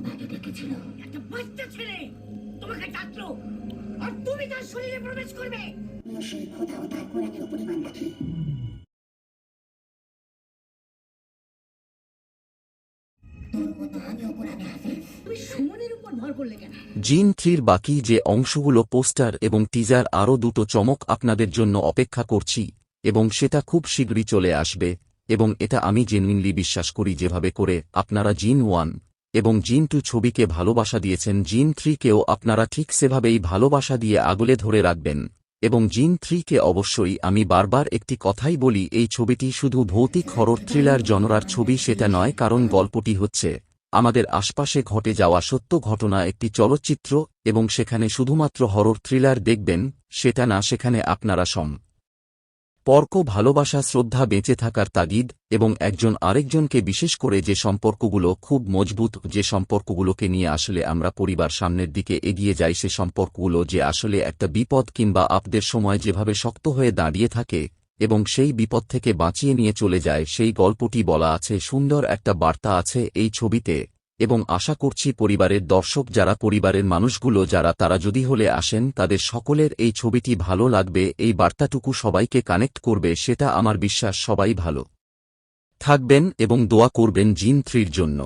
তোমাকে ডেকেছিল। একটা বাচ্চা ছেলে তোমাকে ডাকলো আর তুমি তার শরীরে প্রবেশ করবে। সেই খোদা ও তার কোরআনের উপর ঈমান রাখি। তোর মতো আমিও কোরআনে হাফেজ। তুমি সুমনের উপর ভর করলে কেন? জিন 3-র বাকি যে অংশগুলো পোস্টার এবং টিজার আরও দুটো চমক আপনাদের জন্য অপেক্ষা করছি এবং সেটা খুব শীঘ্রই চলে আসবে এবং এটা আমি জেনুইনলি বিশ্বাস করি যেভাবে করে আপনারা জিন 1 এবং জিন 2 ছবিকে ভালোবাসা দিয়েছেন জিন 3-কেও আপনারা ঠিক সেভাবেই ভালোবাসা দিয়ে আগলে ধরে রাখবেন এবং জিন 3-কে অবশ্যই আমি বারবার একটি কথাই বলি এই ছবিটি শুধু ভৌতিক হরর থ্রিলার জনরার ছবি সেটা নয় কারণ গল্পটি হচ্ছে আমাদের আশপাশে ঘটে যাওয়া সত্য ঘটনা একটি চলচ্চিত্র এবং সেখানে শুধুমাত্র হরর থ্রিলার দেখবেন সেটা না সেখানে আপনারা সম্পর্ক ভালোবাসা শ্রদ্ধা বেঁচে থাকার তাগিদ এবং একজন আরেকজনকে বিশেষ করে যে সম্পর্কগুলো খুব মজবুত যে সম্পর্কগুলোকে নিয়ে আসলে আমরা পরিবার সামনের দিকে এগিয়ে যাই সে সম্পর্কগুলো যে আসলে একটা বিপদ কিংবা আপদের সময় যেভাবে শক্ত হয়ে দাঁড়িয়ে থাকে এবং সেই বিপদ থেকে বাঁচিয়ে নিয়ে চলে যায় সেই গল্পটি বলা আছে সুন্দর একটা বার্তা আছে এই ছবিতে এবং আশা করছি পরিবারের দর্শক যারা পরিবারের মানুষগুলো যারা তারা যদি হলে আসেন তাদের সকলের এই ছবিটি ভালো লাগবে এই বার্তাটুকু সবাইকে কানেক্ট করবে সেটা আমার বিশ্বাস সবাই ভালো থাকবেন এবং দোয়া করবেন জিন 3-র জন্য।